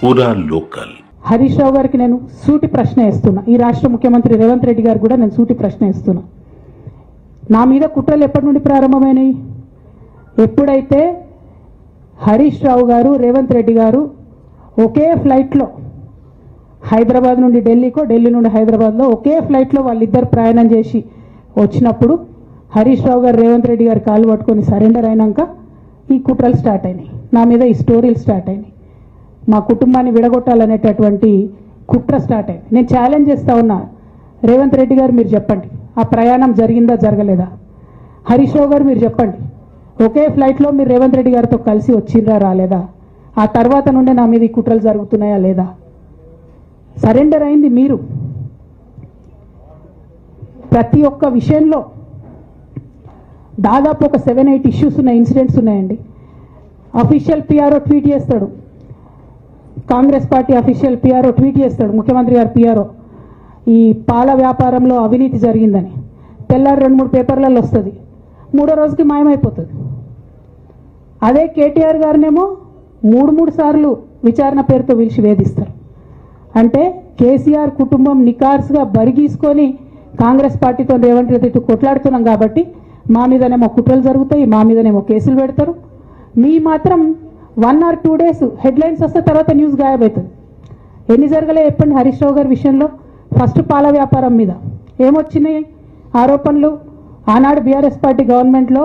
పూరా లోకల్. హరీష్ రావు గారికి నేను సూటి ప్రశ్న వేస్తున్నా, ఈ రాష్ట్ర ముఖ్యమంత్రి రేవంత్ రెడ్డి గారు కూడా నేను సూటి ప్రశ్న వేస్తున్నా. నా మీద కుట్రలు ఎప్పటి నుండి ప్రారంభమైనాయి? ఎప్పుడైతే హరీష్ రావు గారు రేవంత్ రెడ్డి గారు ఒకే ఫ్లైట్లో హైదరాబాద్ నుండి ఢిల్లీకో, ఢిల్లీ నుండి హైదరాబాద్లో ఒకే ఫ్లైట్లో వాళ్ళిద్దరు ప్రయాణం చేసి వచ్చినప్పుడు హరీష్ రావు గారు రేవంత్ రెడ్డి గారు కాలు పట్టుకొని సరెండర్ అయినాక ఈ కుట్రలు స్టార్ట్ అయినాయి, నా మీద ఈ స్టోరీలు స్టార్ట్ అయినాయి, మా కుటుంబాన్ని విడగొట్టాలనేటటువంటి కుట్ర స్టార్ట్ అయింది. నేను ఛాలెంజ్ చేస్తా ఉన్నా, రేవంత్ రెడ్డి గారు మీరు చెప్పండి, ఆ ప్రయాణం జరిగిందా జరగలేదా? హరీష్ రావు గారు మీరు చెప్పండి, ఒకే ఫ్లైట్లో మీరు రేవంత్ రెడ్డి గారితో కలిసి వచ్చిండ్రా రాలేదా? ఆ తర్వాత నుండే నా మీద ఈ కుట్రలు జరుగుతున్నాయా లేదా? సరెండర్ అయింది మీరు. ప్రతి ఒక్క విషయంలో దాదాపు ఒక 7-8 ఇష్యూస్ ఉన్నాయి, ఇన్సిడెంట్స్ ఉన్నాయండి. అఫీషియల్ పిఆర్ఓ ట్వీట్ చేస్తాడు, Congress party official PRO tweet చేస్తాడు, ముఖ్యమంత్రి గారు పిఆర్ఓ, ఈ పాల వ్యాపారంలో అవినీతి జరిగిందని. తెల్లారి 2-3 పేపర్లలో వస్తుంది, 3వ రోజుకి మాయమైపోతుంది. అదే కేటీఆర్ గారినేమో 3 సార్లు విచారణ పేరుతో పిలిచి వేధిస్తారు. అంటే కేసీఆర్ కుటుంబం నికార్స్గా బరిగీసుకొని కాంగ్రెస్ పార్టీతో రేవంత్ రెడ్డి కొట్లాడుతున్నాం కాబట్టి మా మీదనేమో కుట్రలు జరుగుతాయి, మా మీదనేమో కేసులు పెడతారు. మీ మాత్రం 1 or 2 days హెడ్లైన్స్ వస్తే తర్వాత న్యూస్ గాయబవుతుంది. ఎన్ని జరగలే చెప్పండి హరీష్ రావు గారి విషయంలో? ఫస్ట్ పాల వ్యాపారం మీద ఏమొచ్చినాయి ఆరోపణలు? ఆనాడు బీఆర్ఎస్ పార్టీ గవర్నమెంట్లో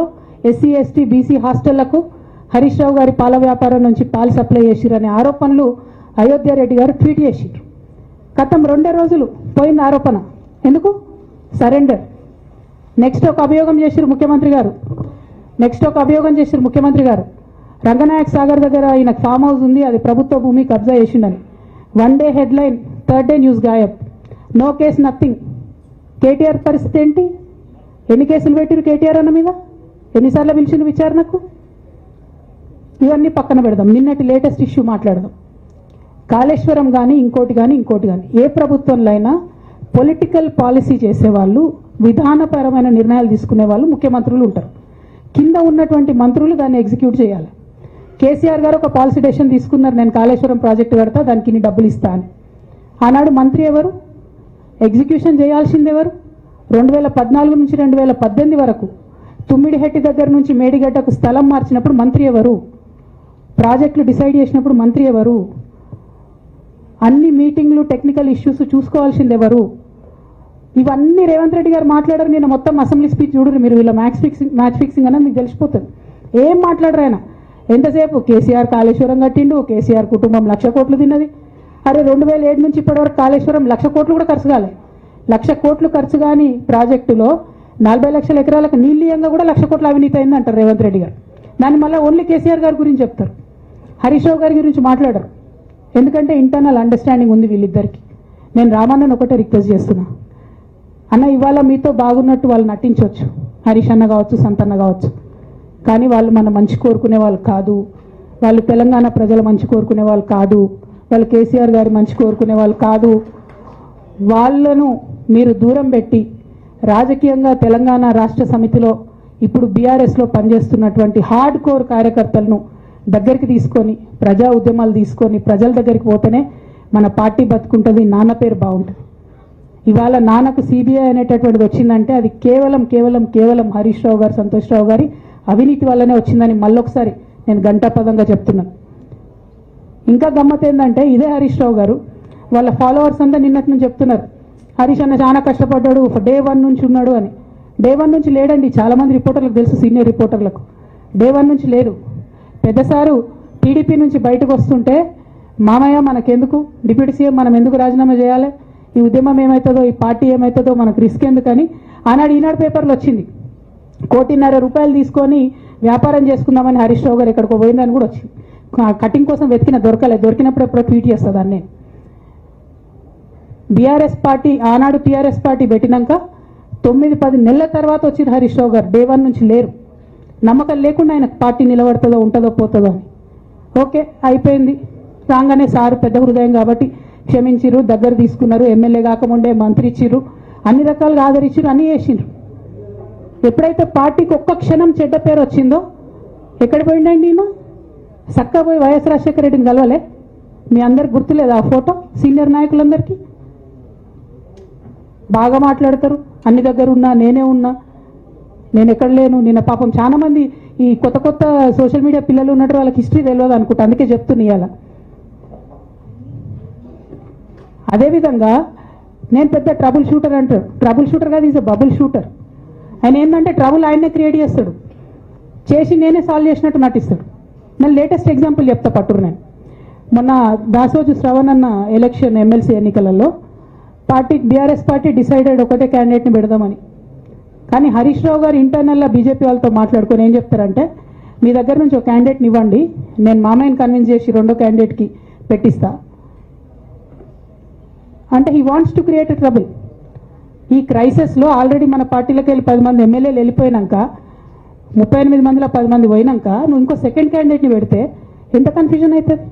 SC ST BC హాస్టళ్లకు Harish Rao గారి పాల వ్యాపారం నుంచి పాలు సప్లై చేసిరనే ఆరోపణలు అయోధ్య రెడ్డి గారు ట్వీట్ చేసిరు. గతం 2 రోజులు పోయిన ఆరోపణ, ఎందుకు? సరెండర్. నెక్స్ట్ ఒక అభియోగం చేసిరు ముఖ్యమంత్రి గారు, రంగనాయక్ సాగర్ దగ్గర ఈయనకు ఫామ్ హౌస్ ఉంది, అది ప్రభుత్వ భూమి, కబ్జా చేసిండని. 1 day headline, 3rd day news గాయబ్, నో కేస్ నథింగ్. కేటీఆర్ పరిస్థితి ఏంటి? ఎన్ని కేసులు పెట్టిరు కేటీఆర్ అన్న మీద? ఎన్నిసార్లు పిలిచిండు విచారణకు? ఇవన్నీ పక్కన పెడదాం, నిన్నటి లేటెస్ట్ ఇష్యూ మాట్లాడదాం. కాళేశ్వరం కానీ ఇంకోటి కానీ ఏ ప్రభుత్వంలో అయినా పొలిటికల్ పాలసీ చేసేవాళ్ళు, విధానపరమైన నిర్ణయాలు తీసుకునే వాళ్ళు ముఖ్యమంత్రులు ఉంటారు. కింద ఉన్నటువంటి మంత్రులు దాన్ని ఎగ్జిక్యూట్ చేయాలి. కేసీఆర్ గారు ఒక పాలసీ డెసిషన్ తీసుకున్నారు, నేను కాళేశ్వరం ప్రాజెక్టు కడతా, దానికి ఇన్ని డబ్బులు ఇస్తా అని. ఆనాడు మంత్రి ఎవరు? ఎగ్జిక్యూషన్ చేయాల్సింది ఎవరు? 2014 నుంచి 2018 వరకు తుమ్మిడిహెట్టి దగ్గర నుంచి మేడిగడ్డకు స్థలం మార్చినప్పుడు మంత్రి ఎవరు? ప్రాజెక్టులు డిసైడ్ చేసినప్పుడు మంత్రి ఎవరు? అన్ని మీటింగ్లు, టెక్నికల్ ఇష్యూస్ చూసుకోవాల్సింది ఎవరు? ఇవన్నీ రేవంత్ రెడ్డి గారు మాట్లాడారు. నేను మొత్తం అసెంబ్లీ స్పీచ్ చూడరు మీరు, వీళ్ళ మ్యాచ్ ఫిక్సింగ్ అనేది మీకు తెలిసిపోతుంది. ఏం మాట్లాడరు ఆయన. ఎంతసేపు కేసీఆర్ కాళేశ్వరం కట్టిండు, కేసీఆర్ కుటుంబం 1,00,000 కోట్లు తిన్నది. అరే 2007 నుంచి ఇప్పటివరకు కాళేశ్వరం 1,00,000 కోట్లు కూడా ఖర్చు కాలే. 1,00,000 కోట్లు ఖర్చు కాని ప్రాజెక్టులో 40 లక్షల ఎకరాలకు నీళ్ళీయంగా కూడా 1,00,000 కోట్ల అవినీతి అయింది అంటారు రేవంత్ రెడ్డి గారు. దాన్ని మళ్ళీ ఓన్లీ కేసీఆర్ గారి గురించి చెప్తారు, హరీష్ రావు గారి గురించి మాట్లాడరు. ఎందుకంటే ఇంటర్నల్ అండర్స్టాండింగ్ ఉంది వీళ్ళిద్దరికి. నేను రామన్నను ఒకటే రిక్వెస్ట్ చేస్తున్నా, అన్న ఇవాళ మీతో బాగున్నట్టు వాళ్ళు నటించవచ్చు, హరీష్ అన్న కావచ్చు, సంతన్న కావచ్చు, కానీ వాళ్ళు మన మంచి కోరుకునే వాళ్ళు కాదు, వాళ్ళు తెలంగాణ ప్రజల మంచి కోరుకునే వాళ్ళు కాదు, వాళ్ళు కేసీఆర్ గారి మంచి కోరుకునే వాళ్ళు కాదు. వాళ్ళను మీరు దూరం పెట్టి రాజకీయంగా తెలంగాణ రాష్ట్ర సమితిలో ఇప్పుడు బీఆర్ఎస్లో పనిచేస్తున్నటువంటి హార్డ్ కోర్ కార్యకర్తలను దగ్గరికి తీసుకొని, ప్రజా ఉద్యమాలు తీసుకొని ప్రజల దగ్గరికి పోతేనే మన పార్టీ బతుకుంటుంది, నాన్న పేరు బాగుంటుంది. ఇవాళ నాన్నకు సిబిఐ అనేటటువంటిది వచ్చిందంటే అది కేవలం హరీష్ రావు గారు, సంతోష్ రావు గారి అవినీతి వల్లనే వచ్చిందని మళ్ళొకసారి నేను గంటాపదంగా చెప్తున్నాను. ఇంకా గమ్మత్ ఏంటంటే ఇదే హరీష్ రావు గారు వాళ్ళ ఫాలోవర్స్ అంతా నిన్నటి నుంచి చెప్తున్నారు, హరీష్ అన్న చాలా కష్టపడ్డాడు, డే 1 నుంచి ఉన్నాడు అని. డే 1 నుంచి లేడండి, చాలామంది రిపోర్టర్లకు తెలుసు, సీనియర్ రిపోర్టర్లకు. డే 1 నుంచి లేరు. పెద్దసారు టీడీపీ నుంచి బయటకు వస్తుంటే మామయ్య మనకెందుకు, డిప్యూటీ సీఎం మనం ఎందుకు రాజీనామా చేయాలి, ఈ ఉద్యమం ఏమవుతుందో, ఈ పార్టీ ఏమవుతుందో మనకు రిస్క్ ఎందుకని ఆనాడు ఈనాడు పేపర్లు వచ్చింది. 1,50,00,000 రూపాయలు తీసుకొని వ్యాపారం చేసుకుందామని హరీష్ రావు గారు ఎక్కడికో పోయిందని కూడా వచ్చింది. కటింగ్ కోసం దొరికినప్పుడు ఎప్పుడో ట్వీట్ చేస్తుంది దాన్ని. బీఆర్ఎస్ పార్టీ ఆనాడు టీఆర్ఎస్ పార్టీ పెట్టినాక 9-10 నెలల తర్వాత వచ్చిన హరీష్ రావు గారు డే 1 నుంచి లేరు. నమ్మకం లేకుండా ఆయన పార్టీ నిలబడుతుందో ఉంటుందో పోతుందో అని. ఓకే అయిపోయింది, రాగానే సారు పెద్ద హృదయం కాబట్టి క్షమించిర్రు, దగ్గర తీసుకున్నారు, ఎమ్మెల్యే కాకముందే మంత్రి ఇచ్చిర్రు, అన్ని రకాలుగా ఆదరించిర్రు, అన్నీ చేసిండ్రు. ఎప్పుడైతే పార్టీకి ఒక్క క్షణం చెడ్డ పేరు వచ్చిందో ఎక్కడ పోయిండండి ఈయన? చక్కగా పోయి వైఎస్ రాజశేఖర రెడ్డిని కలవలే, మీ అందరికి గుర్తులేదు ఆ ఫోటో? సీనియర్ నాయకులందరికీ బాగా మాట్లాడతారు, అన్ని దగ్గర ఉన్నా, నేనే ఉన్నా, నేను ఎక్కడ లేను. నిన్న పాపం చాలా మంది ఈ కొత్త కొత్త సోషల్ మీడియా పిల్లలు ఉన్నట్టు వాళ్ళకి హిస్టరీ తెలియదు అనుకుంటా, అందుకే చెప్తున్నా ఇవాళ. అదేవిధంగా నేను పెద్ద ట్రబుల్ షూటర్ అంటారు. ట్రబుల్ షూటర్ కాదు, ఈజ్ అ బబుల్ షూటర్. ఆయన ఏంటంటే ట్రబుల్ ఆయనే క్రియేట్ చేస్తాడు, చేసి నేనే సాల్వ్ చేసినట్టు నటిస్తాడు. నేను లేటెస్ట్ ఎగ్జాంపుల్ చెప్తా పట్టురు. నేను మొన్న దాసోజు శ్రవణ్ అన్న ఎలక్షన్ ఎమ్మెల్సీ ఎన్నికలలో బీఆర్ఎస్ పార్టీ డిసైడెడ్ ఒకటే క్యాండిడేట్ని పెడదామని. కానీ హరీష్ రావు గారు ఇంటర్నల్గా బీజేపీ వాళ్ళతో మాట్లాడుకొని ఏం చెప్తారంటే, మీ దగ్గర నుంచి ఒక క్యాండిడేట్ని ఇవ్వండి, నేను మామయ్యని కన్విన్స్ చేసి రెండో క్యాండిడేట్కి పెట్టిస్తా అంటే he wants to create a trouble. ఈ క్రైసిస్లో ఆల్రెడీ మన పార్టీలోకి వెళ్ళి 10 మంది ఎమ్మెల్యేలు వెళ్ళిపోయినాక, 38 మందిలో 10 మంది పోయినాక నువ్వు ఇంకో సెకండ్ క్యాండిడేట్ని పెడితే ఎంత కన్ఫ్యూజన్ అవుతుంది?